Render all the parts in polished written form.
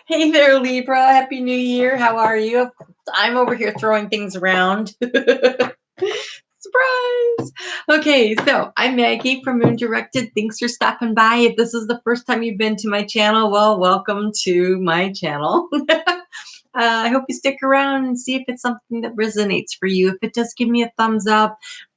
Hey there, Libra. Happy New Year. How are you? I'm over here throwing things around. Surprise! Okay, so I'm Maggie from Moon Directed. Thanks for stopping by. If this is the first time you've been to my channel, well, welcome to my channel. I hope you stick around and see if it's something that resonates for you. If it does, give me a thumbs up.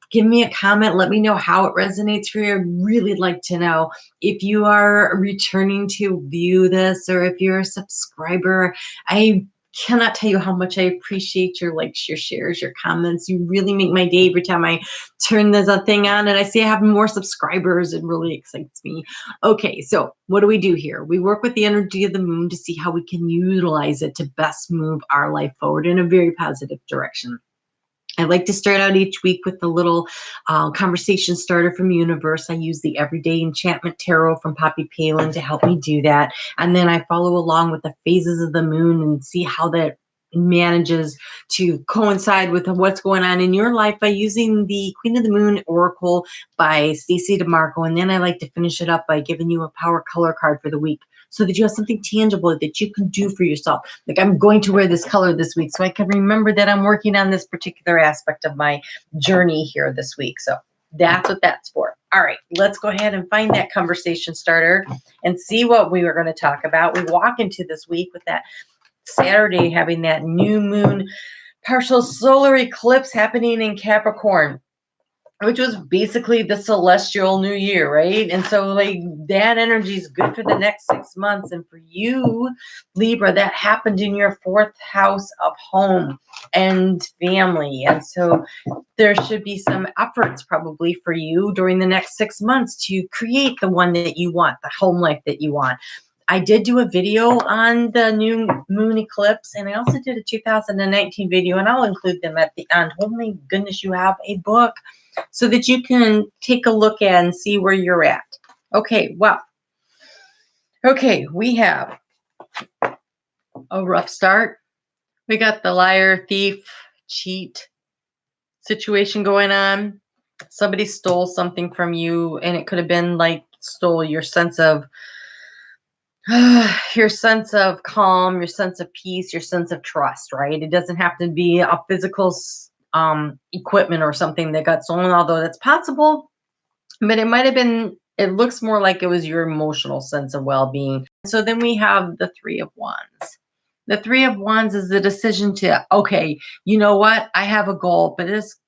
Give me a comment. Let me know how it resonates for you. I'd really like to know if you are returning to view this or if you're a subscriber. I cannot tell you how much I appreciate your likes, your shares, your comments. You really make my day every time I turn this thing on and I see I have more subscribers. It really excites me. Okay, so what do we do here? We work with the energy of the moon to see how we can utilize it to best move our life forward in a very positive direction. I like to start out each week with a little conversation starter from Universe. I use the Everyday Enchantment Tarot from Poppy Palin to help me do that. And then I follow along with the phases of the moon and see how that manages to coincide with what's going on in your life by using the Queen of the Moon Oracle by Stacey DeMarco. And then I like to finish it up by giving you a power color card for the week so that you have something tangible that you can do for yourself. Like, I'm going to wear this color this week so I can remember that I'm working on this particular aspect of my journey here this week. So that's what that's for. All right, let's go ahead and find that conversation starter and see what we were going to talk about. We walk into this week with that Saturday having that new moon partial solar eclipse happening in Capricorn, which was basically the celestial new year, right? And so like that energy is good for the next 6 months. And for you, Libra, that happened in your 4th house of home and family. And so there should be some efforts probably for you during the next 6 months to create the one that you want, the home life that you want. I did do a video on the new moon eclipse, and I also did a 2019 video, and I'll include them at the end. Oh my goodness, you have a book so that you can take a look at and see where you're at. Okay, well, okay, we have a rough start. We got the liar, thief, cheat situation going on. Somebody stole something from you, and it could have been like stole your sense of calm, your sense of peace, your sense of trust, right? It doesn't have to be a physical equipment or something that got stolen, although that's possible. But it might have been, it looks more like it was your emotional sense of well-being. So then we have the Three of Wands. The Three of Wands is the decision to, okay, you know what? I have a goal, but it's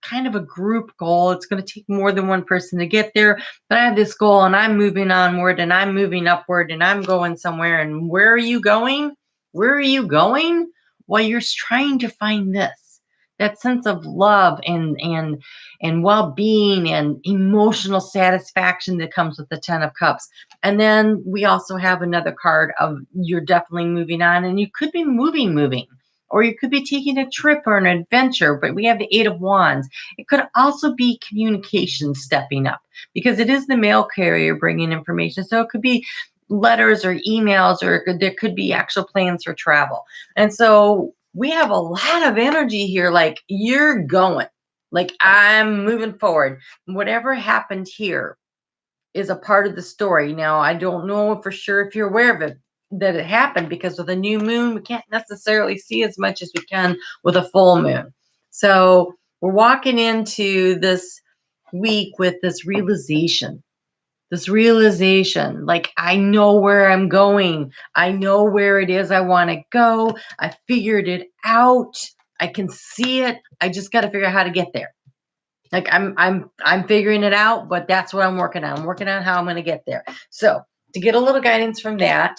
kind of a group goal. It's going to take more than one person to get there, but I have this goal and I'm moving onward and I'm moving upward and I'm going somewhere. And where are you going? Where are you going? Well, you're trying to find this, that sense of love and well-being and emotional satisfaction that comes with the 10 of Cups. And then we also have another card of you're definitely moving on, and you could be moving, or you could be taking a trip or an adventure, but we have the Eight of Wands. It could also be communication stepping up because it is the mail carrier bringing information. So it could be letters or emails, or there could be actual plans for travel. And so we have a lot of energy here. Like, you're going, like, I'm moving forward. Whatever happened here is a part of the story. Now, I don't know for sure if you're aware of it, that it happened, because with a new moon, we can't necessarily see as much as we can with a full moon. So we're walking into this week with this realization, like, I know where I'm going. I know where it is I want to go. I figured it out. I can see it. I just got to figure out how to get there. Like, I'm figuring it out, but that's what I'm working on. I'm working on how I'm going to get there. So to get a little guidance from that.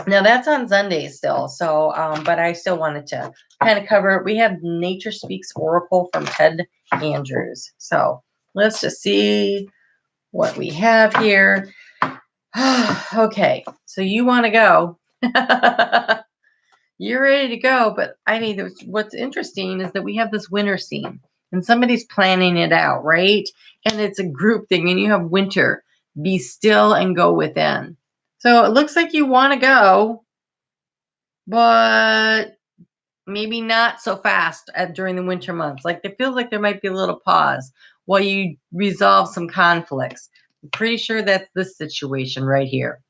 Now that's on Sunday still. So, but I still wanted to kind of cover it. We have Nature Speaks Oracle from Ted Andrews. So let's just see what we have here. Okay. So you want to go. You're ready to go. But I mean, what's interesting is that we have this winter scene. And somebody's planning it out, right? And it's a group thing. And you have winter. Be still and go within. So it looks like you want to go, but maybe not so fast during the winter months. Like, it feels like there might be a little pause while you resolve some conflicts. I'm pretty sure that's this situation right here.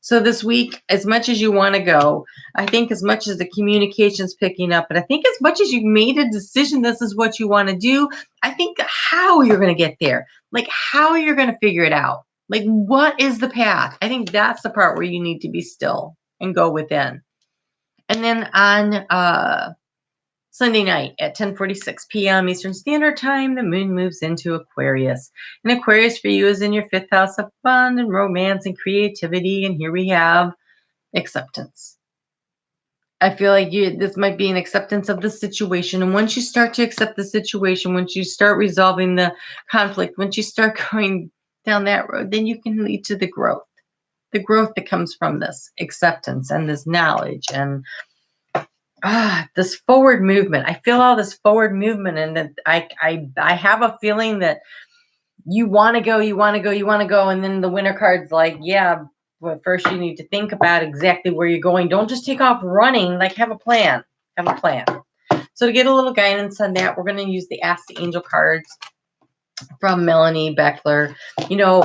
So this week, as much as you want to go, I think as much as the communication's picking up, and I think as much as you've made a decision, this is what you want to do, I think how you're going to get there, like how you're going to figure it out. Like, what is the path? I think that's the part where you need to be still and go within. And then on Sunday night at 10:46 p.m. Eastern Standard Time, the moon moves into Aquarius. And Aquarius for you is in your 5th house of fun and romance and creativity. And here we have acceptance. I feel like this might be an acceptance of the situation. And once you start to accept the situation, once you start resolving the conflict, once you start going down that road, then you can lead to the growth that comes from this acceptance and this knowledge and this forward movement. I feel all this forward movement, and that I have a feeling that you want to go, and then the winter card's like, yeah, but first you need to think about exactly where you're going. Don't just take off running. Like, have a plan. So to get a little guidance on that, we're going to use the Ask the Angel cards from Melanie Beckler.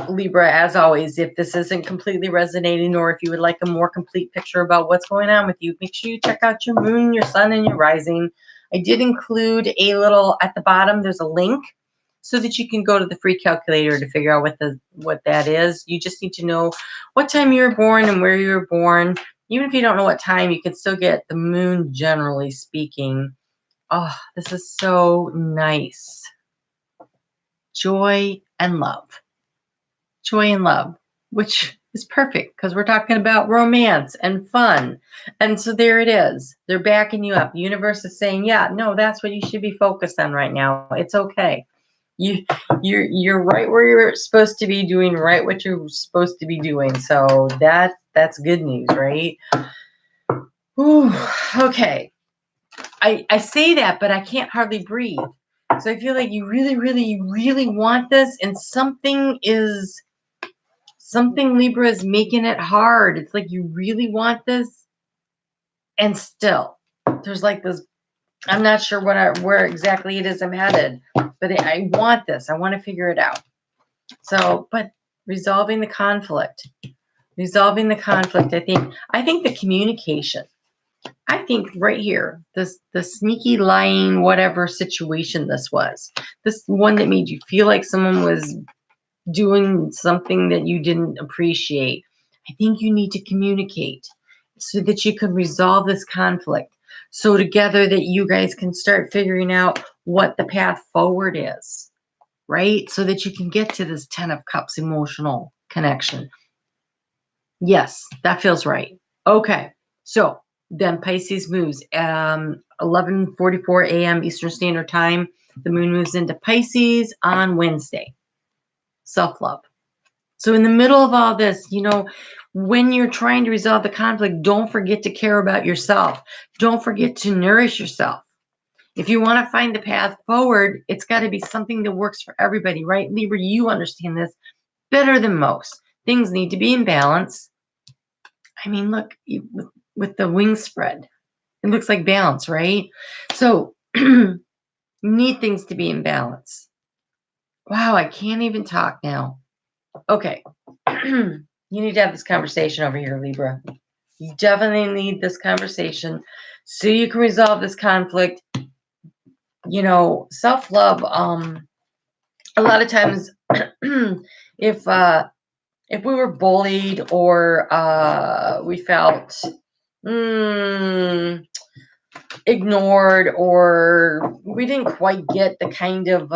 Libra, as always, if this isn't completely resonating, or if you would like a more complete picture about what's going on with you, make sure you check out your moon, your sun, and your rising. I did include a little at the bottom. There's a link so that you can go to the free calculator to figure out what that is. You just need to know what time you were born and where you were born. Even if you don't know what time, you can still get the moon, generally speaking. Oh, this is so nice. Joy and love, which is perfect because we're talking about romance and fun. And so there it is. They're backing you up. The universe is saying, yeah, no, that's what you should be focused on right now. It's okay. You're right where you're supposed to be, doing right what you're supposed to be doing. So that's good news, right? Ooh, okay. I say that, but I can't hardly breathe. So I feel like you really, really, really want this, and something Libra is making it hard. It's like you really want this, and still there's like this. I'm not sure where exactly it is I'm headed, but I want this. I want to figure it out. So, but resolving the conflict. I think the communication. I think right here, the sneaky lying, whatever situation this was, this one that made you feel like someone was doing something that you didn't appreciate. I think you need to communicate so that you can resolve this conflict. So together that you guys can start figuring out what the path forward is, right? So that you can get to this 10 of Cups emotional connection. Yes, that feels right. Okay, so then Pisces moves 11:44 a.m. Eastern Standard Time. The moon moves into Pisces on Wednesday. Self-love. So in the middle of all this, when you're trying to resolve the conflict, don't forget to care about yourself. Don't forget to nourish yourself. If you want to find the path forward, it's got to be something that works for everybody, right? Libra, you understand this better than most. Things need to be in balance. I mean, look, with the wing spread, it looks like balance, right? So you need things to be in balance. Wow, I can't even talk now. Okay. You need to have this conversation over here, Libra. You definitely need this conversation so you can resolve this conflict. Self-love, a lot of times if we were bullied or we felt ignored, or we didn't quite get the kind of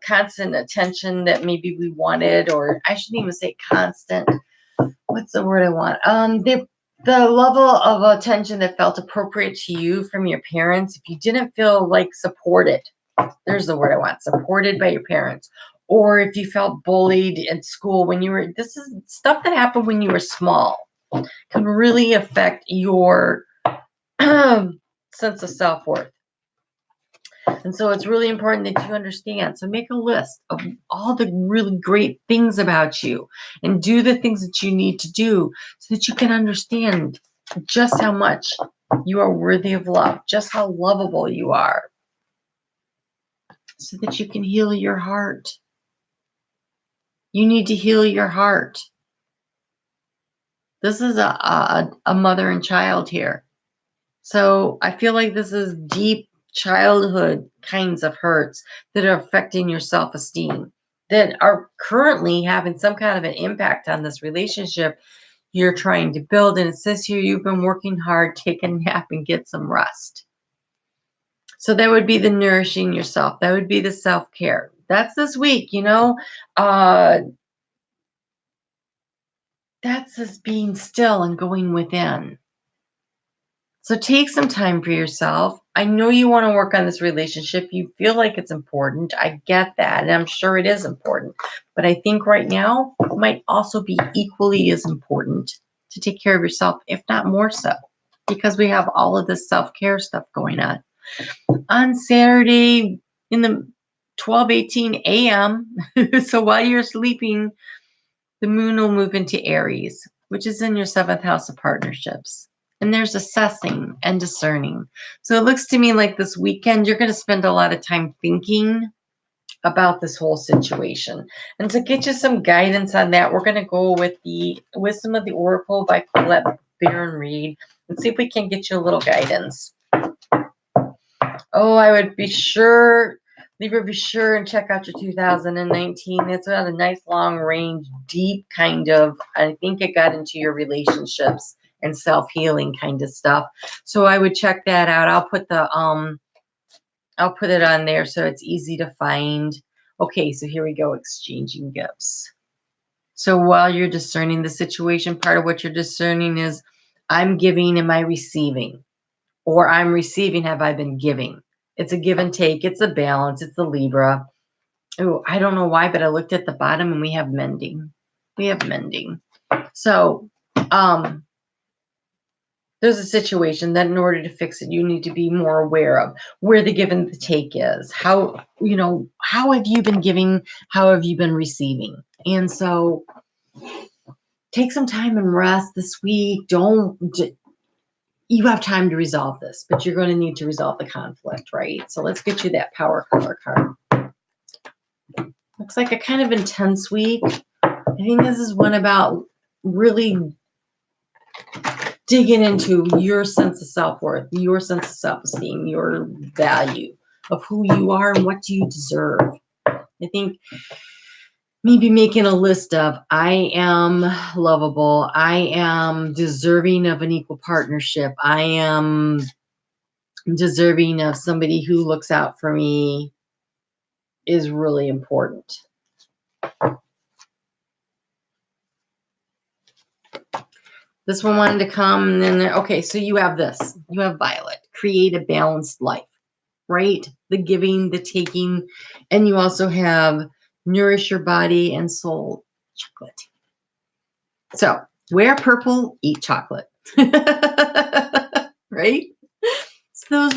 constant attention that maybe we wanted, or I shouldn't even say constant. What's the word I want? The level of attention that felt appropriate to you from your parents, if you didn't feel like supported, there's the word I want, supported by your parents, or if you felt bullied at school this is stuff that happened when you were small, can really affect your sense of self-worth. And so it's really important that you understand. So make a list of all the really great things about you and do the things that you need to do so that you can understand just how much you are worthy of love, just how lovable you are, so that you can heal your heart. You need to heal your heart. This is a mother and child here. So I feel like this is deep childhood kinds of hurts that are affecting your self-esteem, that are currently having some kind of an impact on this relationship you're trying to build. And it says here you've been working hard, take a nap and get some rest. So that would be the nourishing yourself. That would be the self-care. That's this week, you know. That's just being still and going within. So take some time for yourself. I know you want to work on this relationship. You feel like it's important. I get that. And I'm sure it is important. But I think right now it might also be equally as important to take care of yourself, if not more so, because we have all of this self-care stuff going on. On Saturday in the 12:18 a.m. So while you're sleeping, the moon will move into Aries, which is in your 7th house of partnerships. And there's assessing and discerning. So it looks to me like this weekend, you're going to spend a lot of time thinking about this whole situation. And to get you some guidance on that, we're going to go with the Wisdom of the Oracle by Colette Baron Reed and see if we can get you a little guidance. Oh, I would be sure, Libra, be sure and check out your 2019. It's got a nice long range, deep kind of, I think it got into your relationships and self-healing kind of stuff. So I would check that out. I'll put it on there so it's easy to find. Okay, so here we go, exchanging gifts. So while you're discerning the situation, part of what you're discerning is, I'm giving, am I receiving? Or I'm receiving, have I been giving? It's a give and take. It's a balance. It's a Libra. Oh, I don't know why, but I looked at the bottom and we have mending. We have mending. So there's a situation that in order to fix it, you need to be more aware of where the give and the take is. How have you been giving? How have you been receiving? And so take some time and rest this week. You have time to resolve this, but you're going to need to resolve the conflict, right? So let's get you that power color card. Looks like a kind of intense week. I think this is one about really digging into your sense of self-worth, your sense of self-esteem, your value of who you are and what do you deserve. I think maybe making a list of, I am lovable, I am deserving of an equal partnership, I am deserving of somebody who looks out for me is really important. This one wanted to come, and then, okay, so you have this. You have Violet. Create a balanced life, right? The giving, the taking, and you also have nourish your body and soul, chocolate. So wear purple, eat chocolate, right? So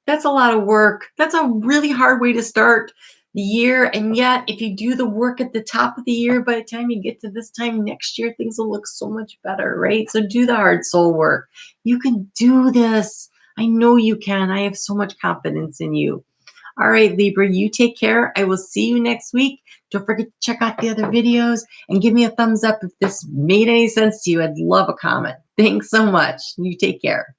that's a lot of work. That's a really hard way to start the year. And yet, if you do the work at the top of the year, by the time you get to this time next year, things will look so much better, right? So do the hard soul work. You can do this. I know you can. I have so much confidence in you. All right, Libra, you take care. I will see you next week. Don't forget to check out the other videos and give me a thumbs up if this made any sense to you. I'd love a comment. Thanks so much. You take care.